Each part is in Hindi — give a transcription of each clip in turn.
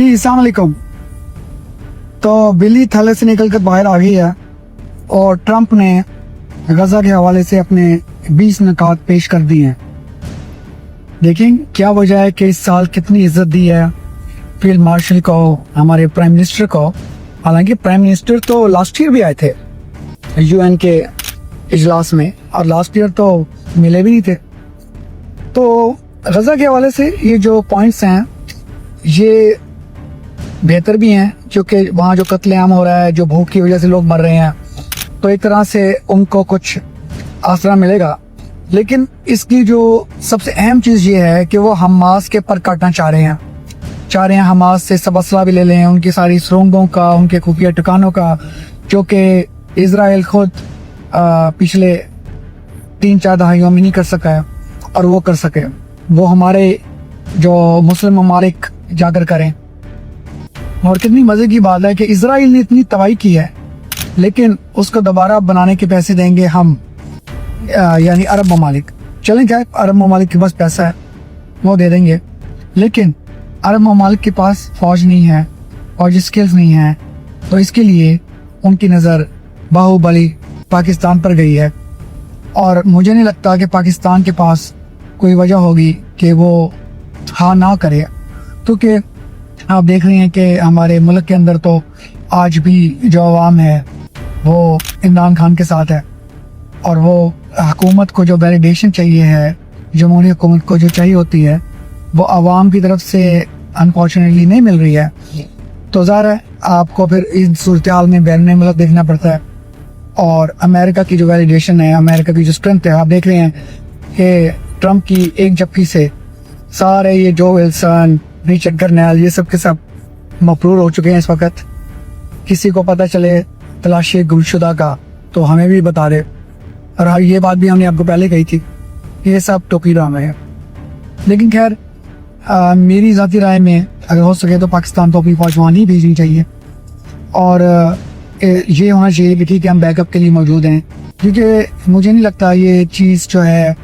जी अस्सलाम वालेकुम। तो बिल्ली थैले से निकल कर बाहर आ गई है और ट्रंप ने गजा के हवाले से अपने 20 निकात पेश कर दिए हैं। देखें क्या वजह है कि इस साल कितनी इज्जत दी है फील्ड मार्शल को, हमारे प्राइम मिनिस्टर को। हालांकि प्राइम मिनिस्टर तो लास्ट ईयर भी आए थे यूएन के इजलास में और लास्ट ईयर तो मिले भी नहीं थे। तो गजा के हवाले से ये जो पॉइंट्स हैं ये बेहतर भी हैं, क्योंकि वहाँ जो कत्लेआम हो रहा है, जो भूख की वजह से लोग मर रहे हैं, तो एक तरह से उनको कुछ आसरा मिलेगा। लेकिन इसकी जो सबसे अहम चीज़ ये है कि वो हमास के पर काटना चाह रहे हैं हमास से सब असला भी ले लें, उनकी सारी सुरंगों का, उनके खुफिया ठिकानों का, जो कि इजराइल खुद पिछले 3-4 दहाइयों में नहीं कर सका है और वो कर सके, वो हमारे जो मुस्लिम ममालिक जाकर करें। और कितनी मज़े की बात है कि इजराइल ने इतनी तबाही की है, लेकिन उसको दोबारा बनाने के पैसे देंगे हम, यानी अरब ममालिक। चलें क्या, अरब ममालिक के पास पैसा है वो दे देंगे, लेकिन अरब ममालिक के पास फौज नहीं है, फौज स्किल्स नहीं है, तो इसके लिए उनकी नज़र बाहुबली पाकिस्तान पर गई है। और मुझे नहीं लगता कि पाकिस्तान के पास कोई वजह होगी कि वो हाँ ना करे, क्योंकि आप देख रहे हैं कि हमारे मुल्क के अंदर तो आज भी जो अवाम है वो इमरान खान के साथ है, और वो हुकूमत को जो वैलिडेशन चाहिए है, जमहूरी हुकूमत को जो चाहिए होती है, वो अवाम की तरफ से अनफॉर्चुनेटली नहीं मिल रही है। तो ज़ाहिर है आपको फिर इस सूरत हाल में बैरून मुल्क देखना पड़ता है। और अमेरिका की जो वैलिडेशन है, अमेरिका की जो स्ट्रेंथ है, आप देख रहे हैं कि ट्रंप की एक झपकी से सारे ये जो विल्सन, रिचर्ड कर्नेल, ये सब के सब मफरूर हो चुके हैं इस वक्त। किसी को पता चले तलाशी गुमशुदा का तो हमें भी बता दे। और हाँ, ये बात भी हमने आपको पहले कही थी, ये सब टोपी ड्रामे है। लेकिन खैर मेरी ज़ाती राय में अगर हो सके तो पाकिस्तान को अपनी फौज वहाँ नहीं भेजनी चाहिए, और ये होना चाहिए कि ठीक है हम बैकअप के लिए मौजूद हैं, क्योंकि मुझे नहीं लगता ये चीज़ जो है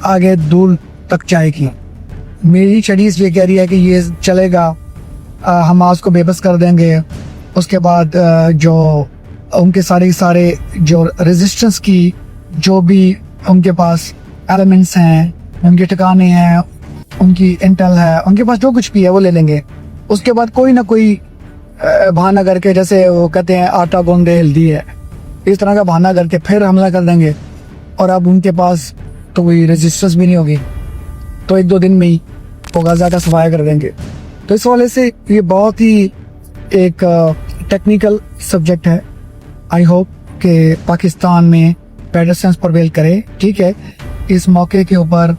आगे दूर तक जाएगी। मेरी स्टडीज़ ये कह रही है कि ये चलेगा, हमास को बेबस कर देंगे, उसके बाद जो उनके सारे जो रेजिस्टेंस की जो भी उनके पास एलिमेंट्स हैं, उनके ठिकाने हैं, उनकी इंटेल है, उनके पास जो कुछ भी है वो ले लेंगे। उसके बाद कोई ना कोई बहाना करके, जैसे वो कहते हैं आटा गूंदे हल्दी है, इस तरह का बहाना करके फिर हमला कर देंगे, और अब उनके पास तो कोई रेजिस्टेंस भी नहीं होगी, तो 1-2 दिन में ही वो गाजा का सफाया कर देंगे। तो इस वाले से ये बहुत ही एक टेक्निकल सब्जेक्ट है। आई होप कि पाकिस्तान में बेटर सेंस प्रिवेल करे। ठीक है, इस मौके के ऊपर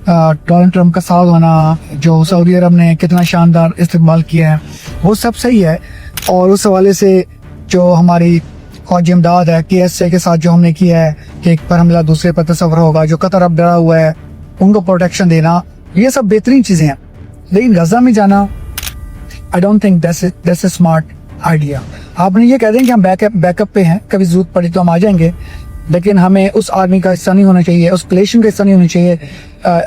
डोनाल्ड ट्रंप का साथ होना, जो सऊदी अरब ने कितना शानदार इस्तेमाल किया है, वो सब सही है। और उस हवाले से जो हमारी फौजी इमदाद है KSA के साथ जो हमने किया है कि एक पर हमला दूसरे पर तस्वर होगा, जो कतर अब डरा हुआ है उनको प्रोटेक्शन देना, ये सब बेहतरीन चीज़ें हैं। लेकिन गजा में जाना I don't think that's a smart idea. आपने ये कह दें कि हम बैकअप पे हैं, कभी जरूरत पड़ी तो हम आ जाएंगे, लेकिन हमें उस आर्मी का हिस्सा नहीं होना चाहिए, उस कोलिशन का हिस्सा नहीं होना चाहिए।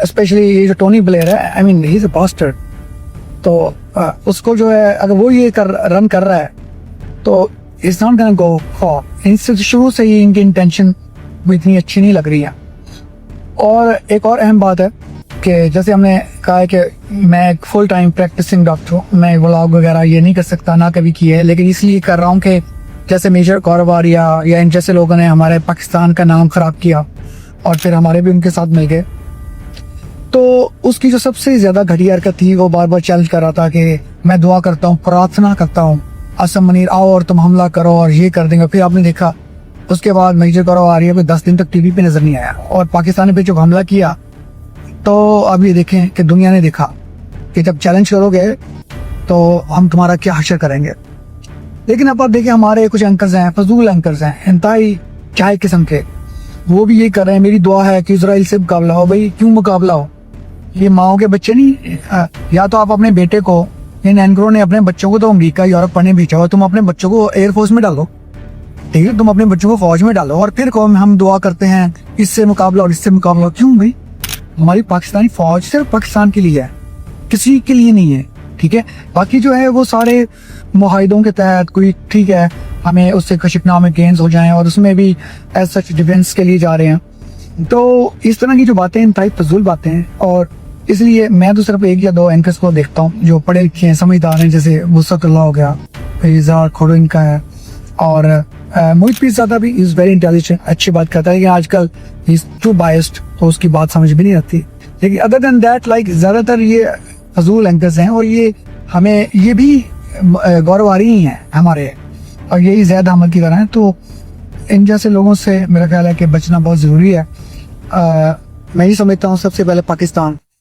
स्पेशली ये जो टोनी ब्लेयर है, I mean he is a bastard, तो उसको जो है अगर वो ये रन कर रहा है तो it's not gonna go for. इनसे शुरू से ही इनकी इंटेंशन वो इतनी अच्छी नहीं लग रही है। और एक और अहम बात है कि जैसे हमने कहा है कि मैं एक फुल टाइम प्रैक्टिसिंग डॉक्टर हूँ, मैं व्लॉग वगैरह ये नहीं कर सकता, ना कभी किए, लेकिन इसलिए कर रहा हूँ कि जैसे मेजर कारोबार या इन जैसे लोगों ने हमारे पाकिस्तान का नाम ख़राब किया और फिर हमारे भी उनके साथ मिल गए, तो उसकी जो सबसे ज़्यादा घटिया हरकत थी वो बार बार चैलेंज कर रहा था कि मैं दुआ करता हूँ, प्रार्थना करता हूँ असम मुनीर आओ और तुम हमला करो और ये कर देंगे। फिर आपने देखा उसके बाद मेजर कारोबार ये 10 दिन तक टीवी पे नज़र नहीं आया, और पाकिस्तान पे जो हमला किया तो अब ये देखें कि दुनिया ने देखा कि जब चैलेंज करोगे तो हम तुम्हारा क्या हशर करेंगे। लेकिन अब आप देखें हमारे कुछ एंकर्स हैं, फजूल एंकर्स हैं, इंतहाई चाय किस्म के, वो भी ये कर रहे हैं मेरी दुआ है कि इजराइल से मुकाबला हो। भाई क्यों मुकाबला हो, ये माओ के बच्चे नहीं। या तो आप अपने बेटे को, इन एंकरों ने अपने बच्चों को तो अमेरिका यूरोप पढ़ने भेजा हो, तुम अपने बच्चों को एयरफोर्स में डालो, ठीक है, तुम अपने बच्चों को फौज में डालो, और फिर कौन हम दुआ करते हैं इससे मुकाबला और इससे मुकाबला। क्यों भाई, हमारी पाकिस्तानी फौज सिर्फ पाकिस्तान के लिए है, किसी के लिए नहीं है। ठीक है। बाकी जो है वो सारे मुआहिदों के तहत कोई ठीक है हमें उससे कुछ इकनॉमिक गेन्स हो जाएं और उसमें भी एज सच डिफेंस के लिए जा रहे हैं। तो इस तरह की जो बातें इंतहाई फजूल बातें हैं और इसलिए मैं तो सिर्फ एक या दो एंकर्स को देखता हूँ जो पढ़े लिखे हैं, समझदार हैं, जैसे वुसअतुल्लाह हो गया, इज़हार खोड़न का है और मोहित पीरज़ादा भी इज़ वेरी इंटेलिजेंट, अच्छी बात करता है। कि आजकल ही इज टू बायस्ड तो उसकी बात समझ भी नहीं आती। लेकिन अदर देन दैट लाइक ज़्यादातर ये फजूल एंकर्स हैं और ये हमें ये भी गौरवारी ही हैं हमारे और यही ज़्यादा अमल की तरह है। तो इन जैसे लोगों से मेरा ख्याल है कि बचना बहुत ज़रूरी है। मैं ही समझता हूँ सबसे पहले पाकिस्तान